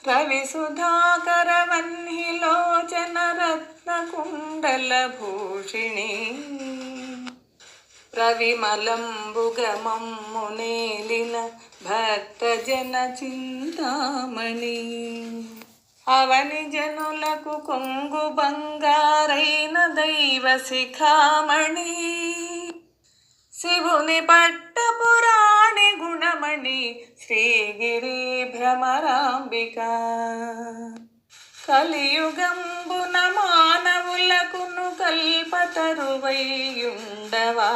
రవి సుధాకర వన్హిలోచన రత్నకుండల భూషిణి ప్రవిమలంబుగమమ్ము నేలిన భక్తజన చింతామణి అవని జనులకు కొంగు బంగారైన దైవ శిఖామణి శివుని పట్టపురాణి గుణమణి శ్రీగిరి భ్రమరాంబిక కలియుగంబున మానవులకును కల్పతరువైయుండవా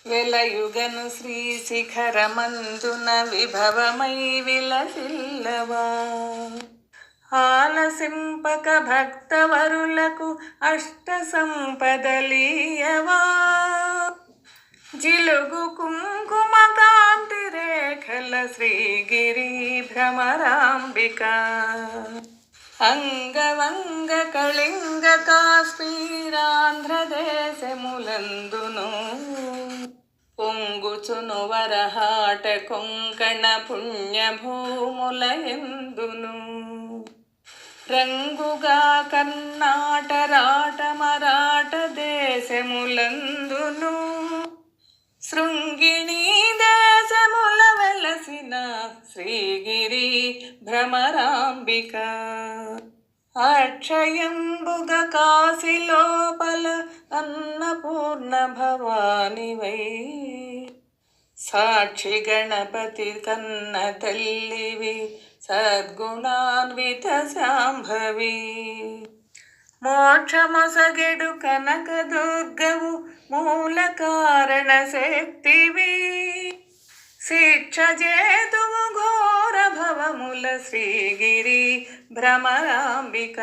వెలయుగను శ్రీ శిఖరమందున విభవమై విలసిల్లవా ఆలసింపక భక్తవరులకు అష్ట సంపదలీయవా జిలుగు కుంకుమ కాంతి రేఖల శ్రీగిరి భ్రమరాంబిక అంగవంగ కళింగ కాశ్మీరాంధ్రదేశములందును పొంగుచును వరహాట కొంకణ పుణ్యభూముల ఎందును రంగుగా కర్ణాట రాట మరాఠ దేశములందును శృంగిణీ దేశముల వెలసిన శ్రీగిరి భ్రమరాంబిక అక్షయంబుగ కాశీ లోపల అన్నపూర్ణ భవానివై సాక్షి గణపతి కన్న తల్లివి సద్గుణాన్విత శాంభవి మోక్షమొసగెడు కనక దుర్గవు మూల కారణ శక్తివి శిక్ష జేతువు ఘోర భవముల శ్రీగిరి భ్రమరాంబిక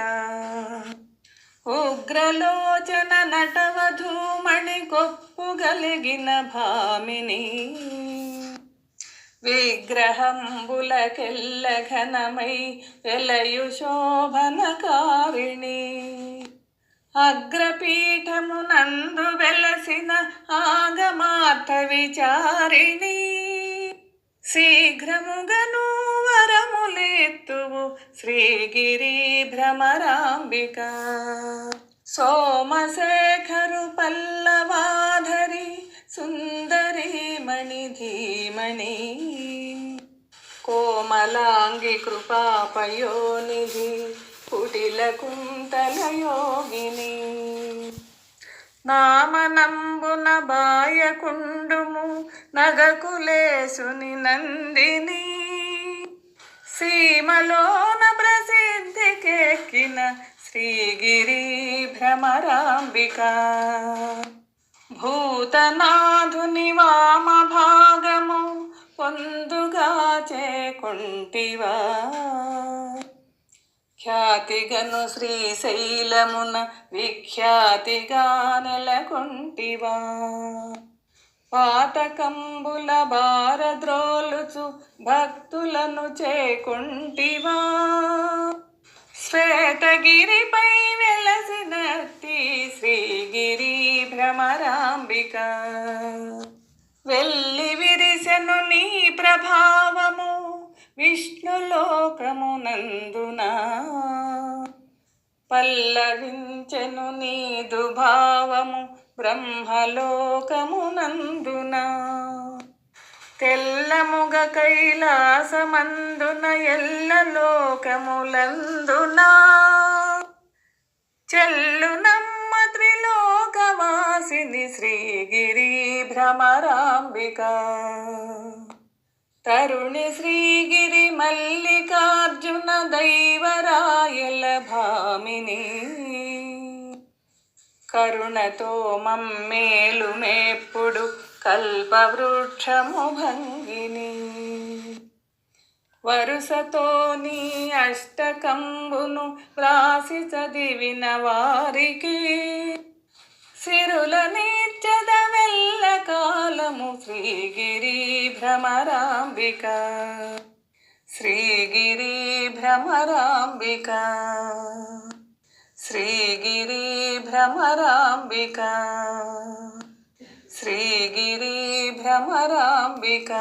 ఉగ్రలోచన నటవధూమణి కొప్పుగలిగిన భామిని విగ్రహంబులకెల్ల ఘనమై వెలయు శోభనకారిణి అగ్రపీఠమునందు వెలసిన ఆగమార్థ విచారిణి శీఘ్రముగను వరములెత్తువు శ్రీగిరి భ్రమరాంబిక సోమశేఖరు పల్లవాధరి సుందరి మణి ధీమణి కోమలాంగి కృపాపయోనిధి కుటిల కుంతల యోగిని నామనంబున బాయకుండుము నగకులేసుని నందిని సీమలోన ప్రసిద్ధికెక్కిన శ్రీగిరి భ్రమరాంబిక భూతనాథుని వామ భాగము పొందుగా చేకుంటివా ఖ్యాతిగను శ్రీశైలమున విఖ్యాతిగా నెలకొంటివా పాతకంబుల భారద్రోలుచు భక్తులను చేకుంటివా శ్వేతగిరిపై వెలసినట్టి శ్రీగిరి భ్రమరాంబిక వెళ్ళి విరిసెను నీ ప్రభావము విష్ణులోకమునందున పల్లవించెను నీదు భావము బ్రహ్మలోకమునందున తెల్లముగ కైలాసమందున ఎల్ల లోకములందున చెల్లునమ్మ త్రిలోకవాసిని శ్రీగిరి భ్రమరాంబిక తరుణి శ్రీగిరి మల్లికార్జున దైవరాయల భామిని కరుణతో మమ్మేలు మేప్పుడు కల్పవృక్షము భంగిని వరుసతో నీ అష్టకంబును వ్రాసి చదివిన వారికి సిరుల నిత్యద వెల్ల కాలము శ్రీగిరి భ్రమరాంబిక శ్రీగిరి భ్రమరాంబిక శ్రీగిరి భ్రమరాంబిక శ్రీగిరి భ్రమరాంబిక